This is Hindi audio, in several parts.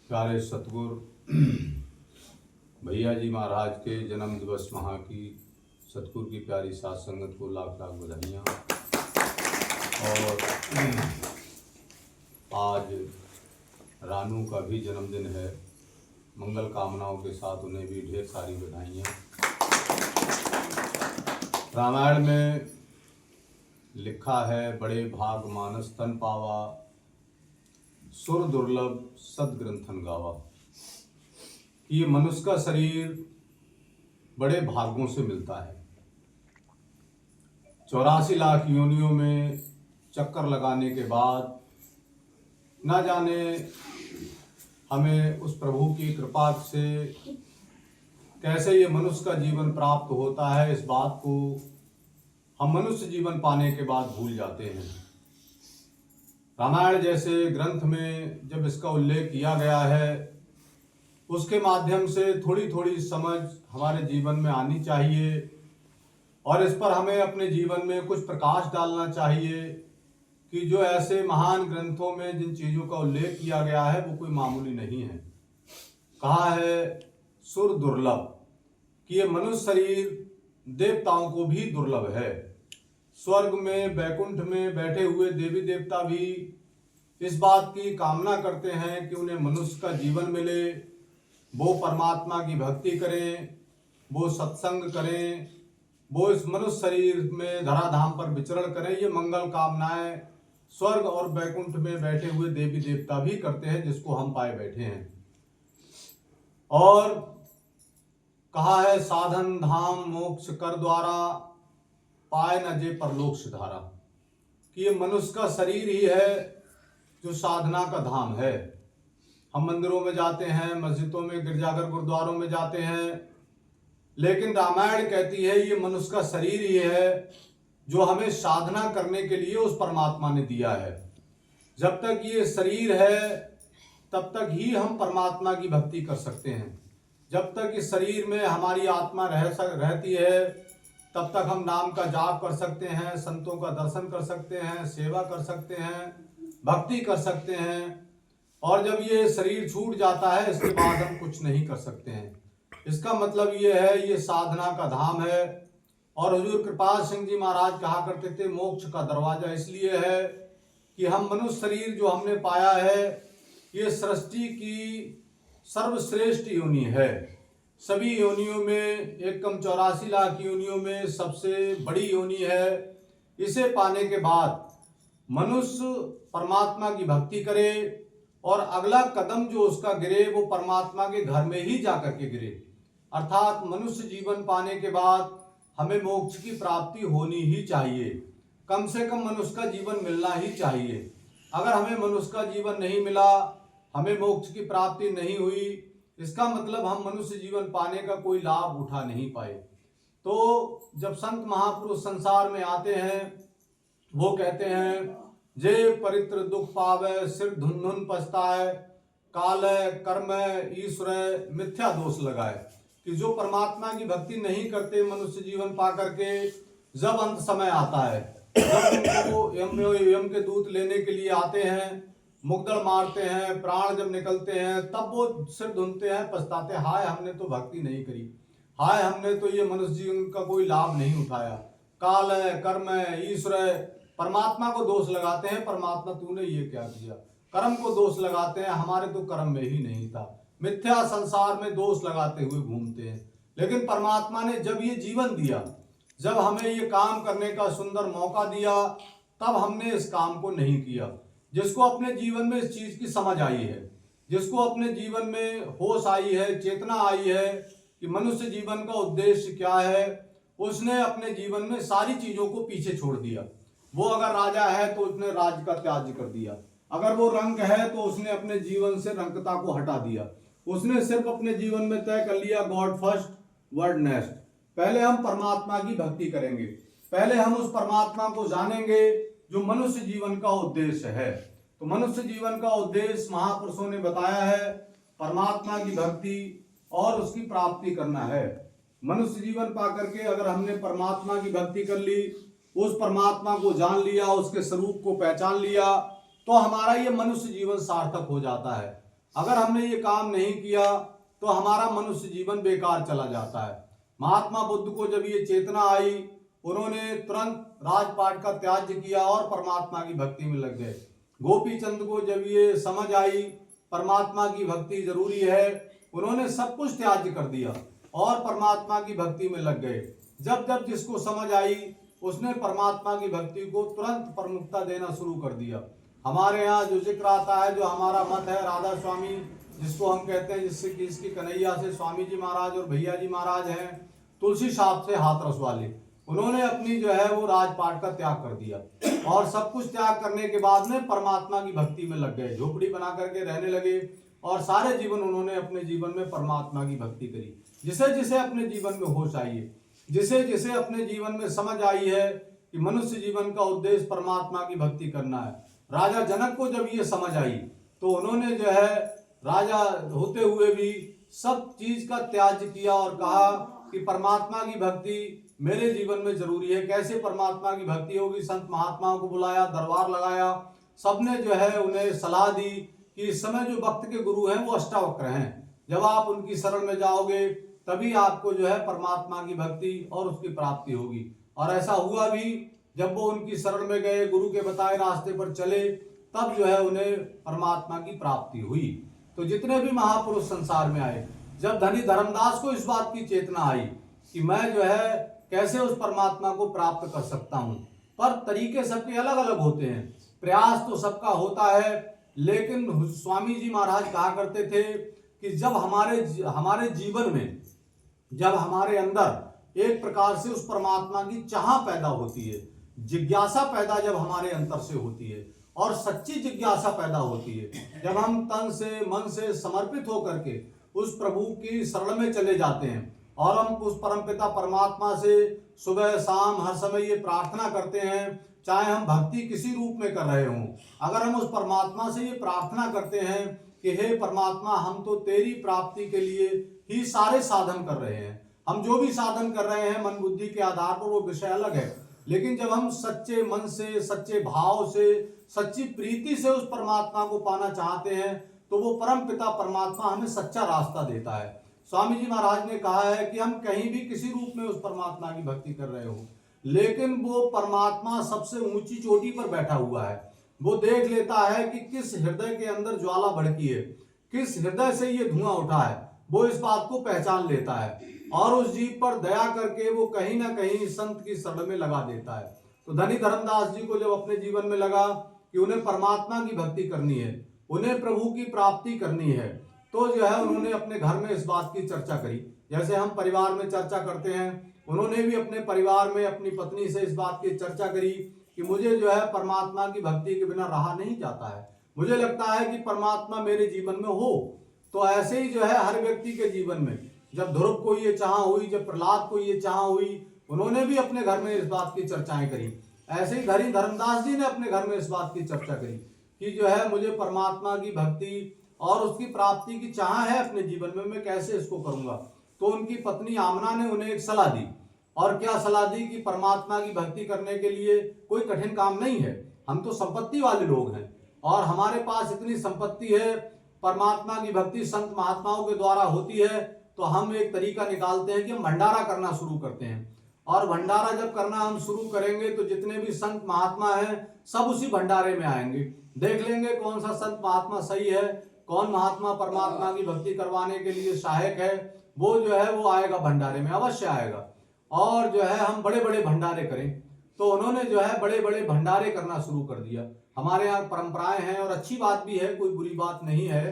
प्यारे सतगुरु भैया जी महाराज के जन्म दिवस महा की सतगुरु की प्यारी साथ संगत को लाख लाख बधाइयाँ। और आज रानू का भी जन्मदिन है, मंगल कामनाओं के साथ उन्हें भी ढेर सारी बधाइयाँ। रामायण में लिखा है, बड़े भाग मानस तन पावा, सुर दुर्लभ सदग्रंथन गावा। ये मनुष्य का शरीर बड़े भागों से मिलता है। 84 लाख योनियों में चक्कर लगाने के बाद ना जाने हमें उस प्रभु की कृपा से कैसे ये मनुष्य का जीवन प्राप्त होता है, इस बात को हम मनुष्य जीवन पाने के बाद भूल जाते हैं। रामायण जैसे ग्रंथ में जब इसका उल्लेख किया गया है, उसके माध्यम से थोड़ी थोड़ी समझ हमारे जीवन में आनी चाहिए और इस पर हमें अपने जीवन में कुछ प्रकाश डालना चाहिए कि जो ऐसे महान ग्रंथों में जिन चीज़ों का उल्लेख किया गया है वो कोई मामूली नहीं है। कहा है सुर दुर्लभ, कि ये मनुष्य शरीर देवताओं को भी दुर्लभ है। स्वर्ग में बैकुंठ में बैठे हुए देवी देवता भी इस बात की कामना करते हैं कि उन्हें मनुष्य का जीवन मिले, वो परमात्मा की भक्ति करें, वो सत्संग करें, वो इस मनुष्य शरीर में धराधाम पर विचरण करें। ये मंगल कामनाएं स्वर्ग और बैकुंठ में बैठे हुए देवी देवता भी करते हैं, जिसको हम पाए बैठे हैं। और कहा है साधन धाम मोक्ष कर द्वारा, पाए न जे परलोक सिधारा, कि ये मनुष्य का शरीर ही है जो साधना का धाम है। हम मंदिरों में जाते हैं, मस्जिदों में, गिरजाघर गुरुद्वारों में जाते हैं, लेकिन रामायण कहती है ये मनुष्य का शरीर ही है जो हमें साधना करने के लिए उस परमात्मा ने दिया है। जब तक ये शरीर है तब तक ही हम परमात्मा की भक्ति कर सकते हैं। जब तक इस शरीर में हमारी आत्मा रहती है तब तक हम नाम का जाप कर सकते हैं, संतों का दर्शन कर सकते हैं, सेवा कर सकते हैं, भक्ति कर सकते हैं। और जब ये शरीर छूट जाता है इसके बाद हम कुछ नहीं कर सकते हैं। इसका मतलब ये है ये साधना का धाम है। और हुजूर कृपाल सिंह जी महाराज कहा करते थे मोक्ष का दरवाजा इसलिए है कि हम मनुष्य शरीर जो हमने पाया है ये सृष्टि की सर्वश्रेष्ठ योनि है। सभी योनियों में 84 लाख योनियों में सबसे बड़ी योनि है। इसे पाने के बाद मनुष्य परमात्मा की भक्ति करे और अगला कदम जो उसका गिरे वो परमात्मा के घर में ही जाकर के गिरे। अर्थात मनुष्य जीवन पाने के बाद हमें मोक्ष की प्राप्ति होनी ही चाहिए। कम से कम मनुष्य का जीवन मिलना ही चाहिए। अगर हमें मनुष्य का जीवन नहीं मिला, हमें मोक्ष की प्राप्ति नहीं हुई, इसका मतलब हम मनुष्य जीवन पाने का कोई लाभ उठा नहीं पाए। तो जब संत महापुरुष संसार में आते हैं वो कहते हैं जे परित्र दुख पावे, सिर धुन धुन पछताए, काल कर्म ईश्वर मिथ्या दोष लगाए। कि जो परमात्मा की भक्ति नहीं करते मनुष्य जीवन पा करके, जब अंत समय आता है, जब उनको यम के दूत लेने के लिए आते हैं, मुग्दड़ मारते हैं, प्राण जब निकलते हैं, तब वो सिर धुनते हैं, पछताते हैं, हाय हमने तो भक्ति नहीं करी, हाय हमने तो ये मनुष्य जीवन का कोई लाभ नहीं उठाया। काल है, कर्म है, ईश्वर है, परमात्मा को दोष लगाते हैं, परमात्मा तूने ये क्या किया। कर्म को दोष लगाते हैं, हमारे तो कर्म में ही नहीं था। मिथ्या संसार में दोष लगाते हुए घूमते हैं। लेकिन परमात्मा ने जब ये जीवन दिया, जब हमें ये काम करने का सुंदर मौका दिया, तब हमने इस काम को नहीं किया। जिसको अपने जीवन में इस चीज की समझ आई है, जिसको अपने जीवन में होश आई है, चेतना आई है कि मनुष्य जीवन का उद्देश्य क्या है, उसने अपने जीवन में सारी चीजों को पीछे छोड़ दिया। वो अगर राजा है तो उसने राज्य का त्याग कर दिया, अगर वो रंक है तो उसने अपने जीवन से रंकता को हटा दिया। उसने सिर्फ अपने जीवन में तय कर लिया गॉड फर्स्ट वर्ड नेक्स्ट। पहले हम परमात्मा की भक्ति करेंगे, पहले हम उस परमात्मा को जानेंगे जो मनुष्य जीवन का उद्देश्य है। तो मनुष्य जीवन का उद्देश्य महापुरुषों ने बताया है परमात्मा की भक्ति और उसकी प्राप्ति करना है। मनुष्य जीवन पा करके अगर हमने परमात्मा की भक्ति कर ली, उस परमात्मा को जान लिया, उसके स्वरूप को पहचान लिया, तो हमारा ये मनुष्य जीवन सार्थक हो जाता है। अगर हमने ये काम नहीं किया तो हमारा मनुष्य जीवन बेकार चला जाता है। महात्मा बुद्ध को जब ये चेतना आई, उन्होंने तुरंत राजपाट का त्याग किया और परमात्मा की भक्ति में लग गए। गोपी चंद को जब ये समझ आई परमात्मा की भक्ति जरूरी है, उन्होंने सब कुछ त्याग कर दिया और परमात्मा की भक्ति में लग गए। जब जब जिसको समझ आई उसने परमात्मा की भक्ति को तुरंत प्रमुखता देना शुरू कर दिया। हमारे यहाँ जो जिक्र आता है, जो हमारा मत है, राधा स्वामी जिसको हम कहते हैं, जिससे कि इसकी कन्हैया से स्वामी जी महाराज और भैया जी महाराज हैं, तुलसी साहब से हाथरस वाले, उन्होंने अपनी जो है वो राजपाट का त्याग कर दिया और सब कुछ त्याग करने के बाद में परमात्मा की भक्ति में लग गए। झोपड़ी बना करके रहने लगे और सारे जीवन उन्होंने अपने जीवन में परमात्मा की भक्ति करी। जिसे जिसे अपने जीवन में होश आई है, जिसे जिसे अपने जीवन में समझ आई है कि मनुष्य जीवन का उद्देश्य परमात्मा की भक्ति करना है। राजा जनक को जब ये समझ आई तो उन्होंने जो है राजा होते हुए भी सब चीज का त्याग किया और कहा कि परमात्मा की भक्ति मेरे जीवन में जरूरी है। कैसे परमात्मा की भक्ति होगी? संत महात्माओं को बुलाया, दरबार लगाया, सबने जो है उन्हें सलाह दी कि इस समय जो भक्त के गुरु हैं वो अष्टावक्र हैं, जब आप उनकी शरण में जाओगे तभी आपको जो है परमात्मा की भक्ति और उसकी प्राप्ति होगी। और ऐसा हुआ भी, जब वो उनकी शरण में गए, गुरु के बताए रास्ते पर चले, तब जो है उन्हें परमात्मा की प्राप्ति हुई। तो जितने भी महापुरुष संसार में आए, जब धनी धर्मदास को इस बात की चेतना आई कि मैं जो है कैसे उस परमात्मा को प्राप्त कर सकता हूं, पर तरीके सबके अलग अलग होते हैं, प्रयास तो सबका होता है, लेकिन स्वामी जी महाराज कहा करते थे कि जब हमारे जीवन में, जब हमारे अंदर एक प्रकार से उस परमात्मा की चाह पैदा होती है, जिज्ञासा पैदा जब हमारे अंतर से होती है और सच्ची जिज्ञासा पैदा होती है, जब हम तन से मन से समर्पित होकर के उस प्रभु की शरण में चले जाते हैं और हम उस परमपिता परमात्मा से सुबह शाम हर समय ये प्रार्थना करते हैं, चाहे हम भक्ति किसी रूप में कर रहे हों, अगर हम उस परमात्मा से ये प्रार्थना करते हैं कि हे परमात्मा, हम तो तेरी प्राप्ति के लिए ही सारे साधन कर रहे हैं, हम जो भी साधन कर रहे हैं मन बुद्धि के आधार पर वो विषय अलग है, लेकिन जब हम सच्चे मन से, सच्चे भाव से, सच्ची प्रीति से उस परमात्मा को पाना चाहते हैं तो वो परम पिता परमात्मा हमें सच्चा रास्ता देता है। स्वामी जी महाराज ने कहा है कि हम कहीं भी किसी रूप में उस परमात्मा की भक्ति कर रहे हो, लेकिन वो परमात्मा सबसे ऊंची चोटी पर बैठा हुआ है। वो देख लेता है कि किस हृदय के अंदर ज्वाला भड़की है, किस हृदय से ये धुआं उठा है, वो इस बात को पहचान लेता है और उस जीव पर दया करके वो कहीं ना कहीं संत की शरण में लगा देता है। तो धनी धर्मदास जी को जब अपने जीवन में लगा कि उन्हें परमात्मा की भक्ति करनी है, उन्हें प्रभु की प्राप्ति करनी है, तो जो है उन्होंने अपने घर में इस बात की चर्चा करी। जैसे हम परिवार में चर्चा करते हैं, उन्होंने भी अपने परिवार में अपनी पत्नी से इस बात की चर्चा करी कि मुझे जो है परमात्मा की भक्ति के बिना रहा नहीं जाता है, मुझे लगता है कि परमात्मा मेरे जीवन में हो। तो ऐसे ही जो है हर व्यक्ति के जीवन में, जब ध्रुव को ये चाह हुई, जब प्रहलाद को ये चाह हुई, उन्होंने भी अपने घर में इस बात की चर्चाएं करी। ऐसे ही धनी धर्मदास जी ने अपने घर में इस बात की चर्चा करी कि जो है मुझे परमात्मा की भक्ति और उसकी प्राप्ति की चाह है अपने जीवन में, मैं कैसे इसको करूंगा। तो उनकी पत्नी आमना ने उन्हें एक सलाह दी, और क्या सलाह दी कि परमात्मा की भक्ति करने के लिए कोई कठिन काम नहीं है, हम तो संपत्ति वाले लोग हैं और हमारे पास इतनी संपत्ति है, परमात्मा की भक्ति संत महात्माओं के द्वारा होती है, तो हम एक तरीका निकालते हैं कि हम भंडारा करना शुरू करते हैं। और भंडारा जब करना हम शुरू करेंगे तो जितने भी संत महात्मा हैं सब उसी भंडारे में आएंगे, देख लेंगे कौन सा संत महात्मा सही है, कौन महात्मा परमात्मा की भक्ति करवाने के लिए सहायक है, वो जो है वो आएगा भंडारे में, अवश्य आएगा। और जो है हम बड़े बड़े भंडारे करें। तो उन्होंने जो है बड़े बड़े भंडारे करना शुरू कर दिया। हमारे यहाँ परंपराएं हैं और अच्छी बात भी है, कोई बुरी बात नहीं है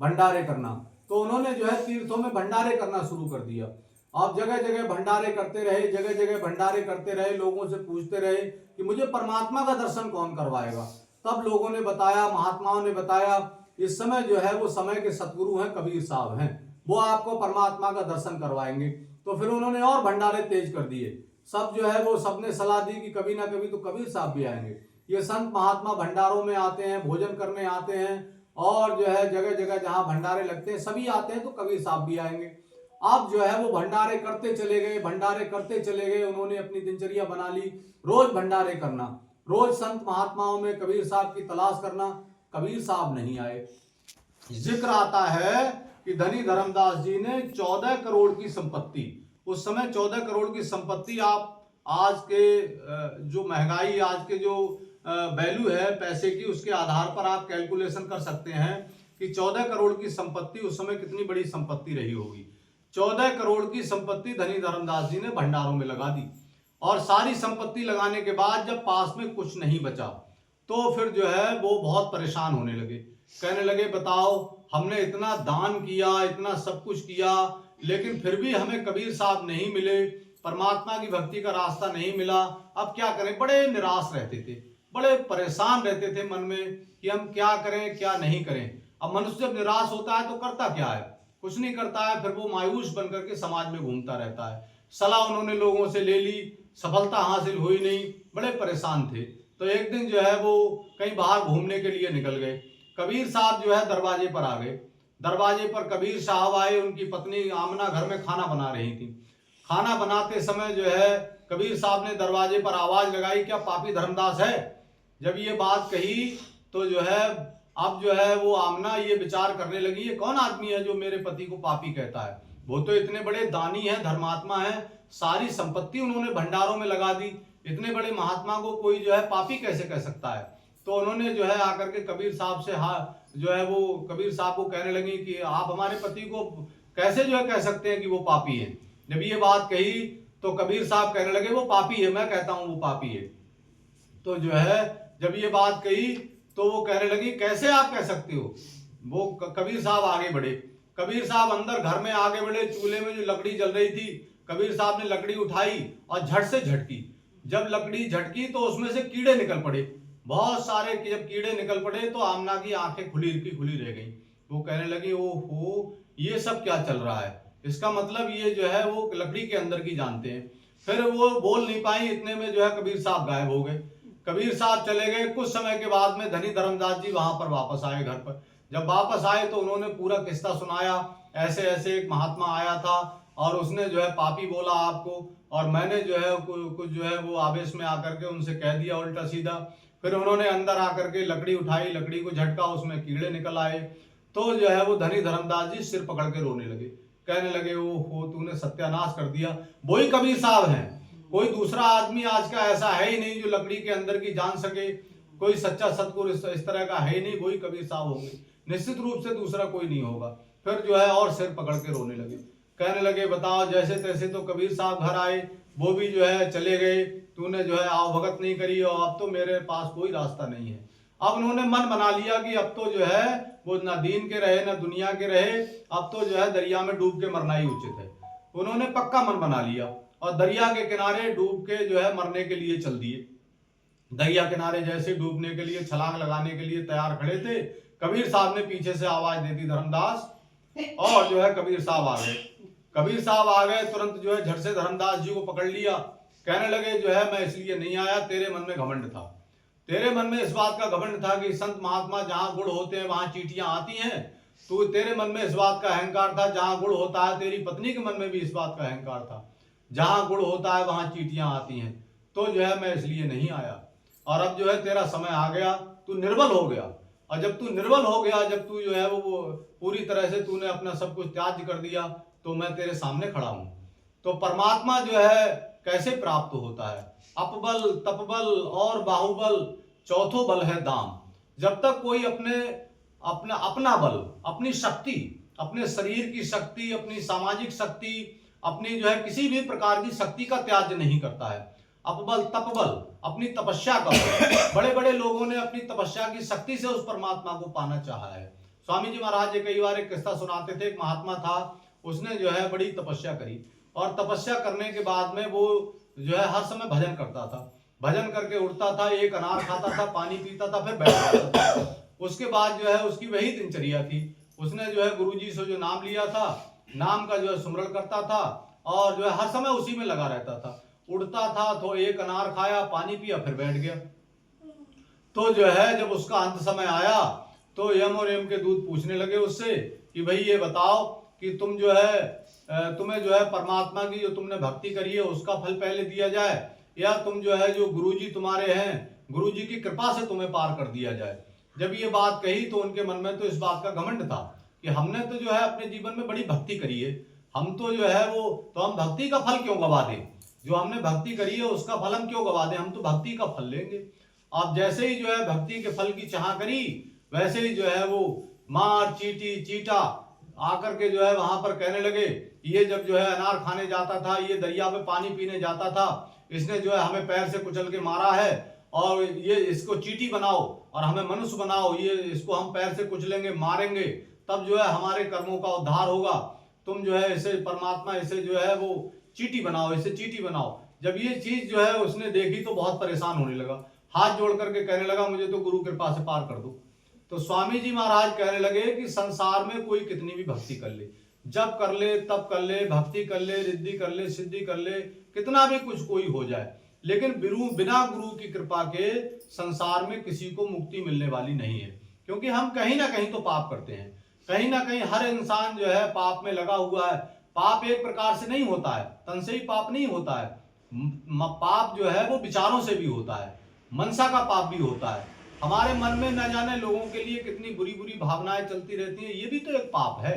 भंडारे करना। तो उन्होंने जो है तीर्थों में भंडारे करना शुरू कर दिया। अब जगह जगह भंडारे करते रहे, जगह जगह भंडारे करते रहे, लोगों से पूछते रहे कि मुझे परमात्मा का दर्शन कौन करवाएगा। तब लोगों ने बताया, महात्माओं ने बताया, इस समय जो है वो समय के सतगुरु हैं, कबीर साहब हैं, वो आपको परमात्मा का दर्शन करवाएंगे। तो फिर उन्होंने और भंडारे तेज कर दिए। सब जो है वो सबने सलाह दी कि कभी ना कभी तो कबीर साहब भी आएंगे। ये संत महात्मा भंडारों में आते हैं, भोजन करने आते हैं, और जो है जगह जगह जहां भंडारे लगते हैं सभी आते हैं, तो कबीर साहब भी आएंगे। अब जो है वो भंडारे करते चले गए, भंडारे करते चले गए। उन्होंने अपनी दिनचर्या बना ली, रोज भंडारे करना, रोज संत महात्माओं में कबीर साहब की तलाश करना। कबीर साहब नहीं आए। जिक्र आता है कि धनी धर्मदास जी ने 14 करोड़ की संपत्ति, उस समय 14 करोड़ की संपत्ति, आप आज के जो महंगाई, आज के जो वैल्यू है पैसे की, उसके आधार पर आप कैलकुलेशन कर सकते हैं कि 14 करोड़ की संपत्ति उस समय कितनी बड़ी संपत्ति रही होगी। 14 करोड़ की संपत्ति धनी धर्मदास जी ने भंडारों में लगा दी, और सारी संपत्ति लगाने के बाद जब पास में कुछ नहीं बचा तो फिर जो है वो बहुत परेशान होने लगे। कहने लगे बताओ, हमने इतना दान किया, इतना सब कुछ किया, लेकिन फिर भी हमें कबीर साहब नहीं मिले, परमात्मा की भक्ति का रास्ता नहीं मिला, अब क्या करें। बड़े निराश रहते थे, बड़े परेशान रहते थे मन में कि हम क्या करें क्या नहीं करें। अब मनुष्य जब निराश होता है तो करता क्या है, कुछ नहीं करता है, फिर वो मायूस बनकर के समाज में घूमता रहता है। सलाह उन्होंने लोगों से ले ली, सफलता हासिल हुई नहीं, बड़े परेशान थे। तो एक दिन जो है वो कहीं बाहर घूमने के लिए निकल गए। कबीर साहब जो है दरवाजे पर आ गए। दरवाजे पर कबीर साहब आए, उनकी पत्नी आमना घर में खाना बना रही थी। खाना बनाते समय जो है कबीर साहब ने दरवाजे पर आवाज लगाई, क्या पापी धर्मदास है? जब ये बात कही तो जो है अब जो है वो आमना ये विचार करने लगी, ये कौन आदमी है जो मेरे पति को पापी कहता है? वो तो इतने बड़े दानी हैं, धर्मात्मा हैं, सारी संपत्ति उन्होंने भंडारों में लगा दी, इतने बड़े महात्मा को कोई जो है पापी कैसे कह सकता है? तो उन्होंने जो है आकर के कबीर साहब से जो है वो कबीर साहब को कहने लगी कि आप हमारे पति को कैसे जो है कह सकते हैं कि वो पापी है? जब ये बात कही तो कबीर साहब कहने लगे वो पापी है, मैं कहता हूं वो पापी है। तो जो है जब ये बात कही तो वो कहने लगी कैसे आप कह सकते हो? वो कबीर साहब आगे बढ़े, कबीर साहब अंदर घर में आगे बढ़े, चूल्हे में जो लकड़ी जल रही थी कबीर साहब ने लकड़ी उठाई और झट से झटकी। जब लकड़ी झटकी तो उसमें से कीड़े निकल पड़े, बहुत सारे। जब कीड़े निकल पड़े तो आमना की आंखें खुली की खुली रह गई। वो कहने लगी ओहो ये सब क्या चल रहा है, इसका मतलब ये जो है वो लकड़ी के अंदर की जानते हैं। फिर वो बोल नहीं पाई, इतने में जो है कबीर साहब गायब हो गए। कबीर साहब चले गए। कुछ समय के बाद में धनी धर्मदास जी वहां पर वापस आए घर पर। जब वापस आए तो उन्होंने पूरा किस्सा सुनाया, ऐसे ऐसे एक महात्मा आया था और उसने जो है पापी बोला आपको, और मैंने जो है कुछ जो है वो आवेश में आकर के उनसे कह दिया उल्टा सीधा। फिर उन्होंने अंदर आकर के लकड़ी उठाई, लकड़ी को झटका, उसमें कीड़े निकल आए। तो जो है वो धनी धर्मदास जी सिर पकड़ के रोने लगे, कहने लगे ओहो तूने सत्यानाश कर दिया। वही कबीर साहब हैं, कोई दूसरा आदमी आज का ऐसा है ही नहीं जो लकड़ी के अंदर की जान सके, कोई सच्चा सतगुरु इस तरह का है ही नहीं, वही कबीर साहब होंगे, निश्चित रूप से दूसरा कोई नहीं होगा। फिर जो है और सिर पकड़ के रोने लगे, कहने लगे बताओ जैसे तैसे तो कबीर साहब घर आए, वो भी जो है चले गए, तूने जो है आओ भगत नहीं करी और अब तो मेरे पास कोई रास्ता नहीं है। अब उन्होंने मन बना लिया कि अब तो जो है वो ना दीन के रहे ना दुनिया के रहे, अब तो जो है दरिया में डूब के मरना ही उचित है। उन्होंने पक्का मन बना लिया और दरिया के किनारे डूब के जो है मरने के लिए चल दिए। दरिया किनारे जैसे डूबने के लिए छलांग लगाने के लिए तैयार खड़े थे, कबीर साहब ने पीछे से आवाज दे दी धर्मदास, और जो है कबीर साहब आ गए। कबीर साहब आ गए, तुरंत जो है झट से धर्मदास जी को पकड़ लिया, कहने लगे जो है मैं इसलिए नहीं आया, तेरे मन में घमंड था, तेरे मन में इस बात का घमंड था कि संत महात्मा जहां गुड़ होते हैं वहां चींटियां आती हैं। तो तेरे मन में इस बात का अहंकार था, जहां गुड़ होता है, तेरी पत्नी के मन में भी इस बात का अहंकार था, जहां गुड़ होता है वहां चींटियां आती हैं। तो जो है मैं इसलिए नहीं आया, और अब जो है तेरा समय आ गया, तू निर्बल हो गया, और जब तू निर्बल हो गया, जब तू जो है वो पूरी तरह से तूने अपना सब कुछ त्याग कर दिया, तो मैं तेरे सामने खड़ा हूं। तो परमात्मा जो है कैसे प्राप्त होता है? अपबल, तपबल और बाहुबल, चौथो बल है दाम। जब तक कोई अपना बल, अपनी शक्ति, अपने शरीर की शक्ति, अपनी सामाजिक शक्ति, अपनी जो है किसी भी प्रकार की शक्ति का त्याग नहीं करता है, अपबल तपबल, अपनी तपस्या का बल, बड़े बड़े लोगों ने अपनी तपस्या की शक्ति से उस परमात्मा को पाना चाहा है। स्वामी जी महाराज जी कई बार एक किस्सा सुनाते थे, एक महात्मा था, उसने जो है बड़ी तपस्या करी, और तपस्या करने के बाद में वो जो है हर समय भजन करता था, भजन करके उठता था, एक अनार खाता था, पानी पीता था, फिर बैठ जाता था। उसके बाद जो है उसकी वही दिनचर्या थी। उसने जो है गुरुजी से जो नाम लिया था, नाम का जो है सुमरण करता था, और जो है हर समय उसी में लगा रहता था। उठता था तो एक अनार खाया, पानी पिया, फिर बैठ गया। तो जो है जब उसका अंत समय आया तो यम और यम के दूत पूछने लगे उससे कि भाई ये बताओ कि तुम जो है तुम्हें जो है परमात्मा की जो तुमने भक्ति करी है उसका फल पहले दिया जाए, या तुम जो है जो गुरुजी तुम्हारे हैं, गुरुजी की कृपा से तुम्हें पार कर दिया जाए। जब ये बात कही तो उनके मन में तो इस बात का घमंड था कि हमने तो जो है अपने जीवन में बड़ी भक्ति करी है, हम तो जो है वो, तो हम भक्ति का फल क्यों गवा दें? जो हमने भक्ति करी है उसका फल हम क्यों गवा दें? हम तो भक्ति का फल लेंगे। आप जैसे ही जो है भक्ति के फल की चाह करी, वैसे ही जो है वो मार चीटी चीटा आकर के जो है वहां पर कहने लगे, ये जब जो है अनार खाने जाता था, ये दरिया में पानी पीने जाता था, इसने जो है हमें पैर से कुचल के मारा है, और ये इसको चीटी बनाओ और हमें मनुष्य बनाओ, ये इसको हम पैर से कुचलेंगे, मारेंगे, तब जो है हमारे कर्मों का उद्धार होगा। तुम जो है इसे परमात्मा, इसे जो है वो चीटी बनाओ, इसे चीटी बनाओ। जब ये चीज जो है उसने देखी तो बहुत परेशान होने लगा, हाथ जोड़ करके कहने लगा, मुझे तो गुरु कृपा से पार कर दो। तो स्वामी जी महाराज कहने लगे कि संसार में कोई कितनी भी भक्ति कर ले, जब कर ले तब कर ले, भक्ति कर ले, रिद्धि कर ले, सिद्धि कर ले, कितना भी कुछ कोई हो जाए, लेकिन बिना गुरु की कृपा के संसार में किसी को मुक्ति मिलने वाली नहीं है। क्योंकि हम कहीं ना कहीं तो पाप करते हैं, कहीं ना कहीं हर इंसान जो है पाप में लगा हुआ है। पाप एक प्रकार से नहीं होता है, तन से ही पाप नहीं होता है। पाप जो है वो विचारों से भी होता है, मनसा का पाप भी होता है। हमारे मन में न जाने लोगों के लिए कितनी बुरी बुरी भावनाएं चलती रहती हैं, ये भी तो एक पाप है।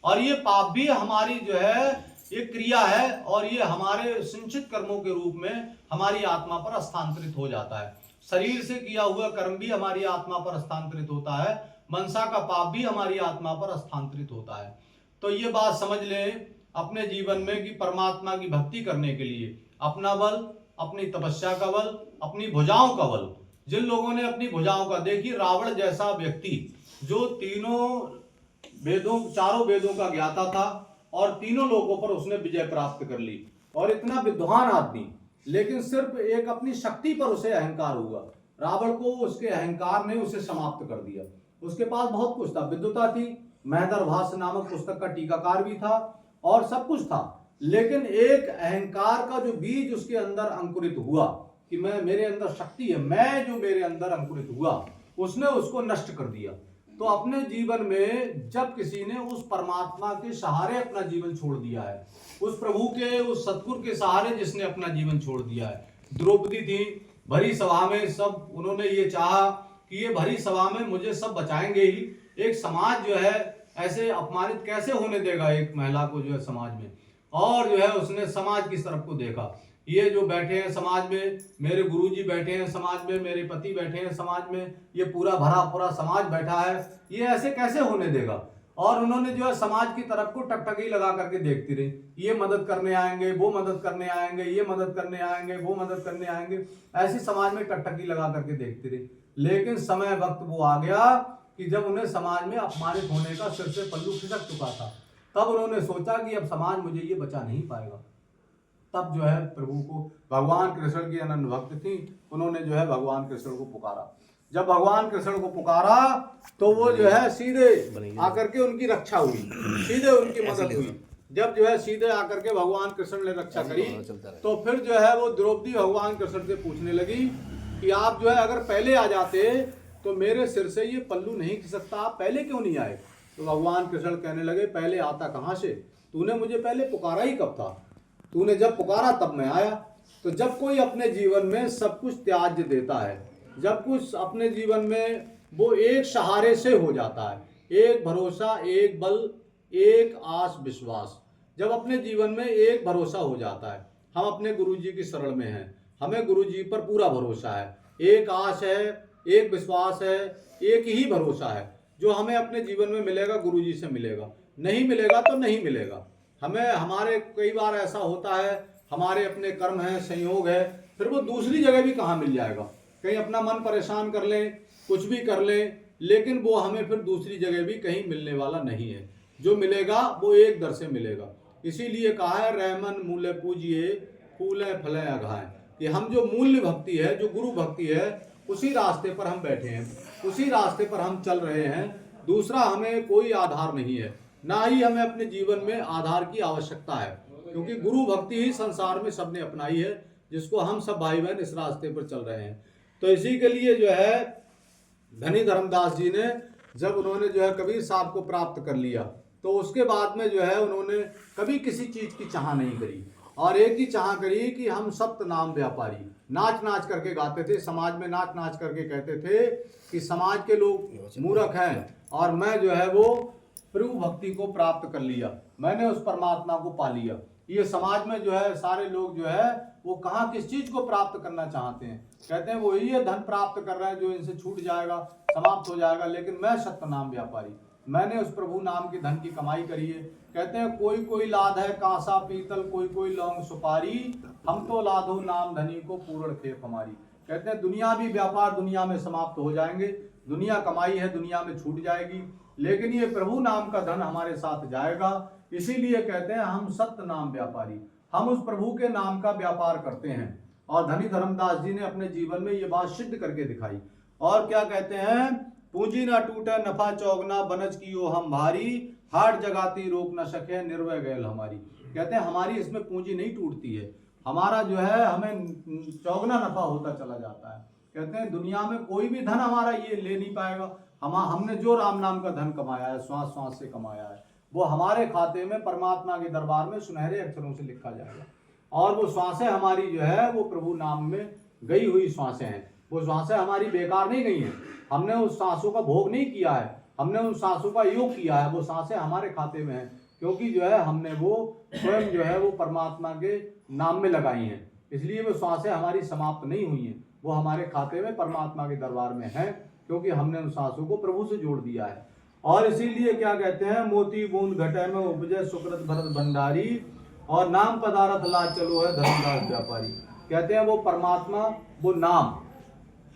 और ये पाप भी हमारी जो है एक क्रिया है, और ये हमारे संचित कर्मों के रूप में हमारी आत्मा पर हस्तांतरित हो जाता है। शरीर से किया हुआ कर्म भी हमारी आत्मा पर हस्तांतरित होता है, मनसा का पाप भी हमारी आत्मा पर हस्तांतरित होता है। तो ये बात समझ लें अपने जीवन में कि परमात्मा की भक्ति करने के लिए अपना बल, अपनी तपस्या का बल, अपनी भुजाओं का बल, जिन लोगों ने अपनी भुजाओं का, देखिए रावण जैसा व्यक्ति जो चारों वेदों का ज्ञाता था और तीनों लोगों पर उसने विजय प्राप्त कर ली, और इतना विद्वान आदमी, लेकिन सिर्फ एक अपनी शक्ति पर उसे अहंकार हुआ। रावण को उसके अहंकार ने उसे समाप्त कर दिया। उसके पास बहुत कुछ था, विद्वता थी, महदरभाष्य नामक पुस्तक का टीकाकार भी था और सब कुछ था, लेकिन एक अहंकार का जो बीज उसके अंदर अंकुरित हुआ कि मेरे अंदर शक्ति है, मैं जो मेरे अंदर अंकुरित हुआ, उसने उसको नष्ट कर दिया। तो अपने जीवन में जब किसी ने उस परमात्मा के सहारे अपना जीवन छोड़ दिया है, उस प्रभु के, उस सतगुरु के सहारे जिसने अपना जीवन छोड़ दिया है। द्रौपदी थी, भरी सभा में सब उन्होंने ये चाहा कि ये भरी सभा में मुझे सब बचाएंगे ही, एक समाज जो है ऐसे अपमानित कैसे होने देगा एक महिला को जो है समाज में। और जो है उसने समाज की तरफ को देखा, ये जो बैठे हैं समाज में, मेरे गुरुजी बैठे हैं समाज में, मेरे पति बैठे हैं समाज में, ये पूरा भरा पूरा समाज बैठा है, ये ऐसे कैसे होने देगा। और उन्होंने जो है समाज की तरफ को टकटकी लगा करके देखती रही, ये मदद करने आएंगे, वो मदद करने आएंगे, ये मदद करने आएंगे, वो मदद करने आएंगे, ऐसी समाज में टकटकी लगा करके देखती रही। लेकिन समय वक्त वो आ गया कि जब उन्हें समाज में अपमानित होने का सिर से पल्लू खिसक चुका था, तब उन्होंने सोचा कि अब समाज मुझे ये बचा नहीं पाएगा। तब जो है प्रभु को, भगवान कृष्ण की अनन्य भक्त थी, उन्होंने जो है भगवान कृष्ण को पुकारा। जब भगवान कृष्ण को पुकारा तो वो जो है सीधे आकर के उनकी रक्षा हुई, सीधे उनकी मदद हुई। जब जो है सीधे आकर के भगवान कृष्ण ने रक्षा करी, तो फिर जो है वो द्रौपदी भगवान कृष्ण से पूछने लगी कि आप जो है अगर पहले आ जाते तो मेरे सिर से ये पल्लू नहीं खिसकता, आप पहले क्यों नहीं आए? तो भगवान कृष्ण कहने लगे, पहले आता कहाँ से, तूने मुझे पहले पुकारा ही कब था? तूने जब पुकारा तब मैं आया। तो जब कोई अपने जीवन में सब कुछ त्याज्य देता है, जब कुछ अपने जीवन में वो एक सहारे से हो जाता है, एक भरोसा, एक बल, एक आस विश्वास, जब अपने जीवन में एक भरोसा हो जाता है, हम अपने गुरुजी की शरण में हैं, हमें गुरुजी पर पूरा भरोसा है, एक आस है, एक विश्वास है, एक ही भरोसा है, जो हमें अपने जीवन में मिलेगा गुरुजी से मिलेगा, नहीं मिलेगा तो नहीं मिलेगा। हमें हमारे कई बार ऐसा होता है, हमारे अपने कर्म है, संयोग है, फिर वो दूसरी जगह भी कहाँ मिल जाएगा, कहीं अपना मन परेशान कर लें, कुछ भी कर लें, लेकिन वो हमें फिर दूसरी जगह भी कहीं मिलने वाला नहीं है। जो मिलेगा वो एक दर से मिलेगा। इसीलिए कहा है, रहमन मूल्य पूजिए, फूले फले अघाए, कि हम जो मूल्य भक्ति है, जो गुरु भक्ति है, उसी रास्ते पर हम बैठे हैं, उसी रास्ते पर हम चल रहे हैं। दूसरा हमें कोई आधार नहीं है, ना ही हमें अपने जीवन में आधार की आवश्यकता है, क्योंकि गुरु भक्ति ही संसार में सबने अपनाई है, जिसको हम सब भाई बहन इस रास्ते पर चल रहे हैं। तो इसी के लिए जो है धनी धर्मदास जी ने, जब उन्होंने जो है कबीर साहब को प्राप्त कर लिया, तो उसके बाद में जो है उन्होंने कभी किसी चीज की चाह नहीं करी, और एक ही चाह करी कि हम सत्य नाम व्यापारी। नाच नाच करके गाते थे, समाज में नाच नाच करके कहते थे कि समाज के लोग मूर्ख हैं और मैं जो है वो प्रभु भक्ति को प्राप्त कर लिया, मैंने उस परमात्मा को पा लिया। ये समाज में जो है सारे लोग जो है वो कहाँ किस चीज को प्राप्त करना चाहते हैं, कहते हैं वो ये धन प्राप्त कर रहे हैं जो इनसे छूट जाएगा, समाप्त हो जाएगा, लेकिन मैं सत्य नाम व्यापारी, मैंने उस प्रभु नाम की धन की कमाई करी है। कहते हैं कोई कोई लाद है कांसा पीतल, कोई कोई लौंग सुपारी, हम तो लादो नाम धनी को पूर्ण खेप हमारी। कहते हैं दुनिया भी व्यापार दुनिया में समाप्त हो जाएंगे, दुनिया कमाई है दुनिया में छूट जाएगी, लेकिन ये प्रभु नाम का धन हमारे साथ जाएगा। इसीलिए कहते हैं हम सत्य नाम व्यापारी, हम उस प्रभु के नाम का व्यापार करते हैं। और धनी धर्मदास जी ने अपने जीवन में ये बात सिद्ध करके दिखाई। और क्या कहते हैं, पूंजी ना टूटे नफा चौगना, बनज की ओ हम भारी, हाट जगाती रोक न सके निर्भय गैल हमारी। कहते हैं हमारी इसमें पूंजी नहीं टूटती है, हमारा जो है हमें चौगना नफा होता चला जाता है। कहते हैं दुनिया में कोई भी धन हमारा ये ले नहीं पाएगा, हमने जो राम नाम का धन कमाया है, श्वास श्वास से कमाया है, वो हमारे खाते में परमात्मा के दरबार में सुनहरे अक्षरों से लिखा जाएगा। और वो श्वासें हमारी जो है वो प्रभु नाम में गई हुई श्वासें हैं, वो श्वासें हमारी बेकार नहीं गई हैं, हमने उस सांसों का भोग नहीं किया है, हमने उन सांसों का योग किया है, वो सांसें हमारे खाते में हैं, क्योंकि जो है हमने वो स्वयं जो है वो परमात्मा के नाम में लगाई हैं, इसलिए वो सांसें हमारी समाप्त नहीं हुई हैं, वो हमारे खाते में परमात्मा के दरबार में है, क्योंकि हमने उन सांसों को प्रभु से जोड़ दिया है। और इसीलिए क्या कहते हैं, मोती बूंद घटे में उपजे सुकृत भरत भंडारी, और नाम पदारथ ला चलो है धर्मदास व्यापारी। कहते हैं वो परमात्मा, वो नाम,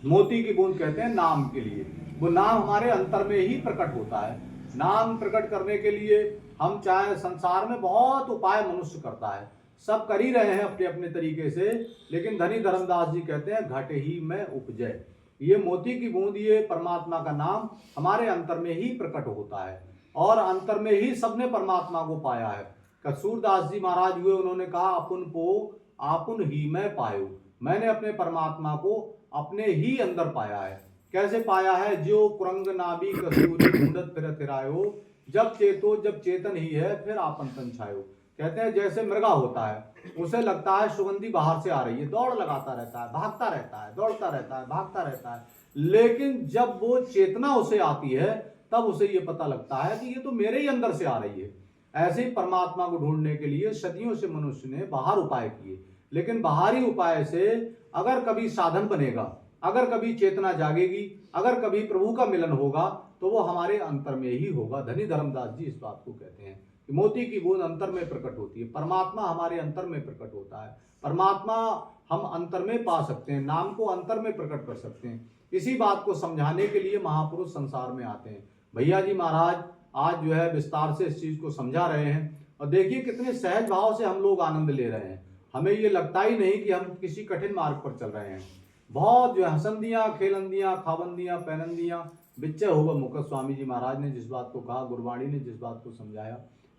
मोती की बूंद कहते हैं नाम के लिए, वो नाम हमारे अंतर में ही प्रकट होता है। नाम प्रकट करने के लिए हम चाहे संसार में बहुत उपाय मनुष्य करता है, सब कर ही रहे हैं अपने अपने तरीके से, लेकिन धनी धर्मदास जी कहते हैं घटे ही में उपजय, ये मोती की बूंद, ये परमात्मा का नाम हमारे अंतर में ही प्रकट होता है, और अंतर में ही सबने परमात्मा को पाया है। कसूरदास जी महाराज हुए, उन्होंने कहा अपुन को आपुन ही में पायो, मैंने अपने परमात्मा को अपने ही अंदर पाया है। कैसे पाया है, जो कुरंग नाभि कसूरी ढूंढत फिरत फिरायो, जब चेतो जब चेतन ही है फिर आपन तन छायो। कहते हैं जैसे मृगा होता है, उसे लगता है सुगंधी बाहर से आ रही है, दौड़ लगाता रहता है, भागता रहता है, दौड़ता रहता है, भागता रहता है, लेकिन जब वो चेतना उसे आती है तब उसे ये पता लगता है कि ये तो मेरे ही अंदर से आ रही है। ऐसे ही परमात्मा को ढूंढने के लिए सदियों से मनुष्य ने बाहर उपाय किए, लेकिन बाहरी उपाय से अगर कभी साधन बनेगा, अगर कभी चेतना जागेगी, अगर कभी प्रभु का मिलन होगा, तो वो हमारे अंतर में ही होगा। धनी धर्मदास जी इस बात को कहते हैं कि मोती की बूंद अंतर में प्रकट होती है, परमात्मा हमारे अंतर में प्रकट होता है, परमात्मा हम अंतर में पा सकते हैं, नाम को अंतर में प्रकट कर सकते हैं। इसी बात को समझाने के लिए महापुरुष संसार में आते हैं। भैया जी महाराज आज जो है विस्तार से इस चीज को समझा रहे हैं, और देखिए कितने सहज भाव से हम लोग आनंद ले रहे हैं, हमें ये लगता ही नहीं कि हम किसी कठिन मार्ग पर चल रहे हैं। बहुत जो है हसंदियां खेलंदियां खाबंदियां पैनंदियां बिच्चे होगा मुकत स्वामी जी महाराज ने जिस बात को कहा, गुरबाणी ने जिस बात को समझाया,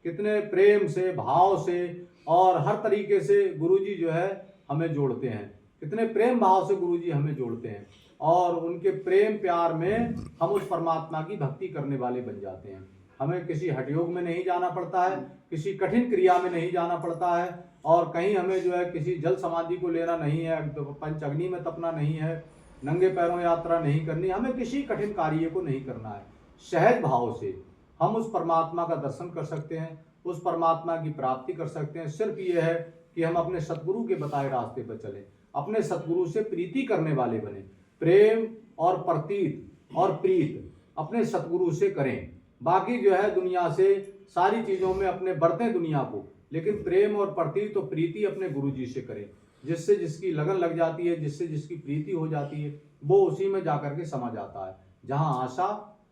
कितने प्रेम से भाव से और हर तरीके से गुरुजी जो है हमें जोड़ते हैं, कितने प्रेम भाव से गुरुजी हमें जोड़ते हैं, और उनके प्रेम प्यार में हम उस परमात्मा की भक्ति करने वाले बन जाते हैं। हमें किसी हठयोग में नहीं जाना पड़ता है, किसी कठिन क्रिया में नहीं जाना पड़ता है, और कहीं हमें जो है किसी जल समाधि को लेना नहीं है, पंच अग्नि में तपना नहीं है, नंगे पैरों यात्रा नहीं करनी, हमें किसी कठिन कार्य को नहीं करना है। सहज भाव से हम उस परमात्मा का दर्शन कर सकते हैं, उस परमात्मा की प्राप्ति कर सकते हैं। सिर्फ ये है कि हम अपने सतगुरु के बताए रास्ते पर चलें, अपने सतगुरु से प्रीति करने वाले बने, प्रेम और प्रतीत और प्रीत अपने सतगुरु से करें। बाकी जो है दुनिया से सारी चीजों में अपने बरतें दुनिया को, लेकिन प्रेम और प्रतीत और प्रीति अपने गुरु जी से करें। जिससे जिसकी लगन लग जाती है, जिससे जिसकी प्रीति हो जाती है, वो उसी में जाकर के समा जाता है। जहाँ आशा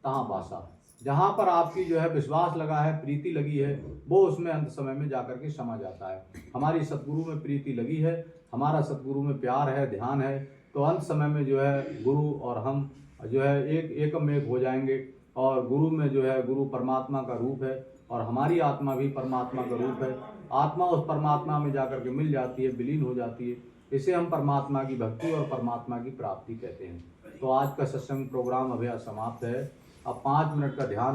तहाँ बासा, जहाँ पर आपकी जो है विश्वास लगा है, प्रीति लगी है, वो उसमें अंत समय में जाकर के समा जाता है। हमारी सतगुरु में प्रीति लगी है, हमारा सतगुरु में प्यार है, ध्यान है, तो अंत समय में जो है गुरु और हम जो है एकम एक हो जाएंगे। और गुरु में जो है गुरु परमात्मा का रूप है, और हमारी आत्मा भी परमात्मा का रूप है। आत्मा उस परमात्मा में जाकर के मिल जाती है, विलीन हो जाती है। इसे हम परमात्मा की भक्ति और परमात्मा की प्राप्ति कहते हैं। तो आज का सत्संग प्रोग्राम अभी समाप्त है। अब 5 मिनट का ध्यान